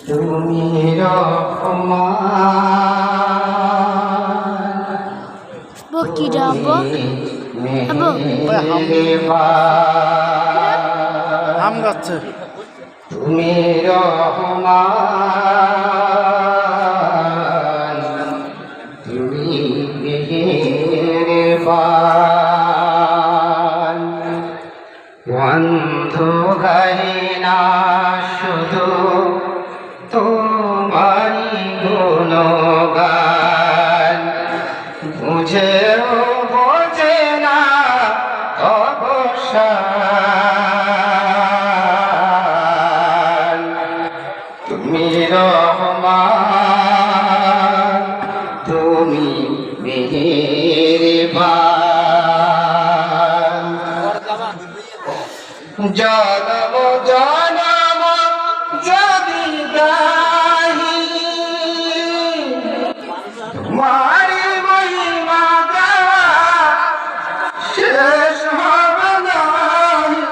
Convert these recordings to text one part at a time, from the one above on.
তুমি রহমান বকি যাবো আম গাচ্ছে তুমি রহমান তুমি মেহেরবান বন্ধ গাই না শুধু তোমারি গুণগান বুঝেও বোঝে না অবসান তুমি রহমান তুমি মেহেরবান জনম জনম যদি গাহি মারি মহিমা গাওয়া শেষ হবে নাহি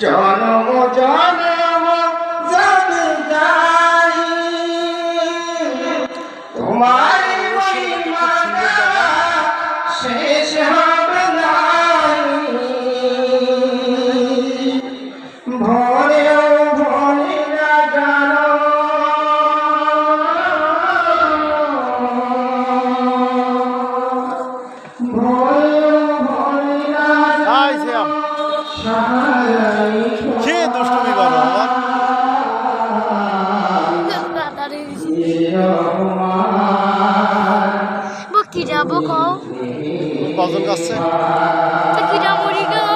জনম জনম যদি গাহি তোমারি মহিমা গাওয়া শেষ হবে ভরেও ভরে না জানো ভরেও ভরে না সে দুষ্টুমি করো আবার বকি যাবো কও কজন গাচ্ছে কি যাবো রিগো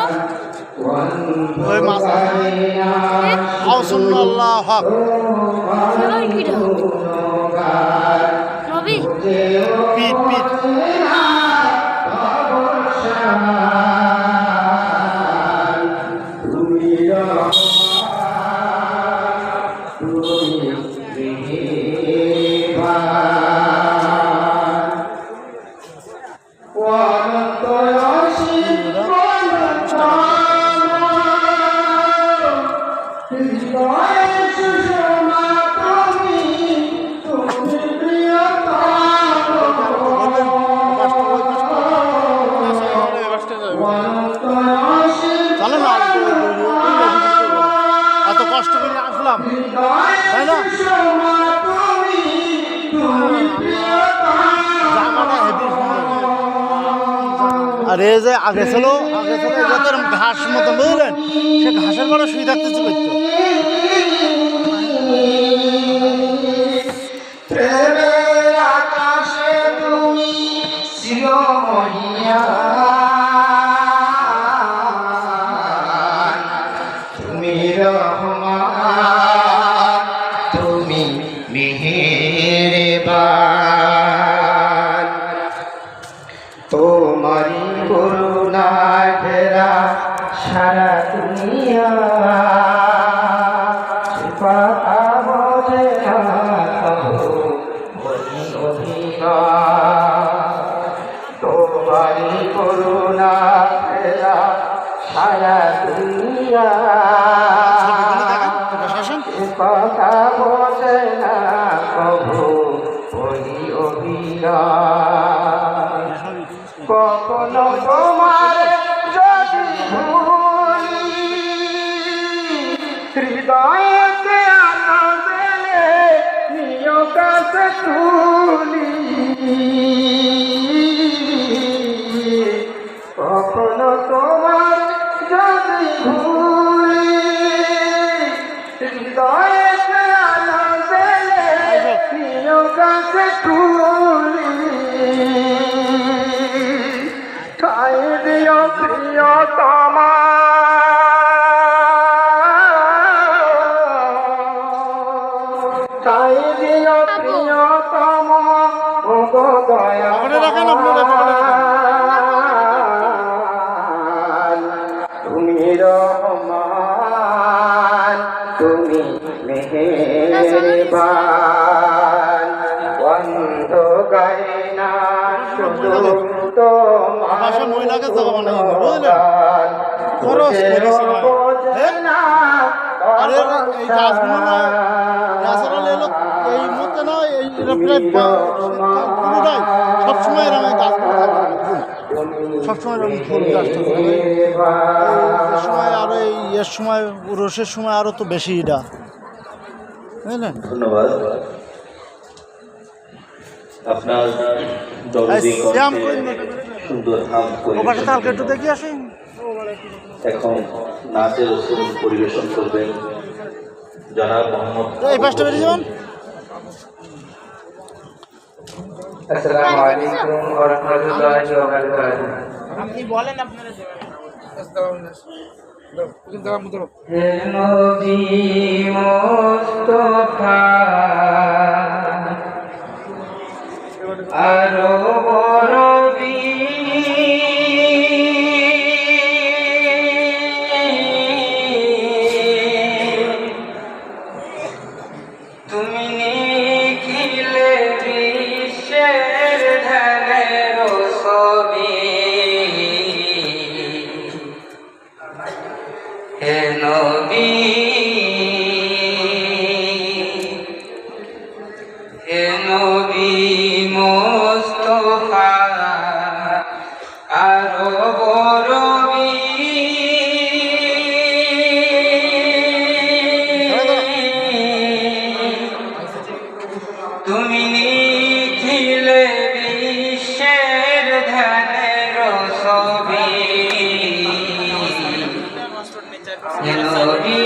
ওই মাছ আল্লাহ হক কি যাবো রবি পিট পিট চলো না এত কষ্ট করে আসলাম তাই না জামাটা হেভি আর এই যে আগে ছিল যত ঘাস মতো বুঝলেন সে ঘাসের পরে শুয়ে থাকতে করতো প্রেমের আকাশে তুমি চিরমহিয়ান তুমি রহমান তুমি মেহেরবান তোমারি করুণায় ঘেরা সারা দুনিয়া কথা বোঝে না তোমারি করুণা ফেরা সারা দুনিয়া কথা বোঝে না প্রভু ওই অভিনয় কখনো তোমার যদি ভুলি হৃদয়তে আনন্দে নিয় কাছে তুলি কখনো তোমার যদি ভুলি হৃদয়তে আনন্দে নিয় কাছে তুলি ঠাই দিও প্রিয়তমা ঠাই দিও প্রিয়তম ও দয়া তুমি রহমান তুমি মেহেরবান বন্ধ গায়ে না শুধু তোমার মহিলাকে জায়গা বানাই বুঝলেন খরচ করেছি গাছগুলো ন্যাচারাল এলো এই মধ্যে না এই পুরোটাই সবসময় এরকম এই গাছগুলো থাকে সবসময় এরকম ফুল গাছটা এর সময় আরও এই এর সময় রসের সময় আরও তো বেশি এটা বুঝলেন। ধন্যবাদ আপনার দরদি সুন্দর হাম ওখানে কালকে একটু দেখি আসি এখন নাচের উৎসব পরিবেশন করবেন জনাব মোহাম্মদ এই পাশটা বেরিয়ে যাবেন। আসসালামু আলাইকুম ওয়া রাহমাতুল্লাহি ওয়া বারাকাতুহু। হে নবী মুস্তাফা আরো নবী তুমি নিখিলে বিশ্বের ধ্যানের ছবি হে নবী হে নবী মুস্তাফা আরো বড়বী তুমি নিখিলে বিশ্বের ধ্যানের ছবি হে নবী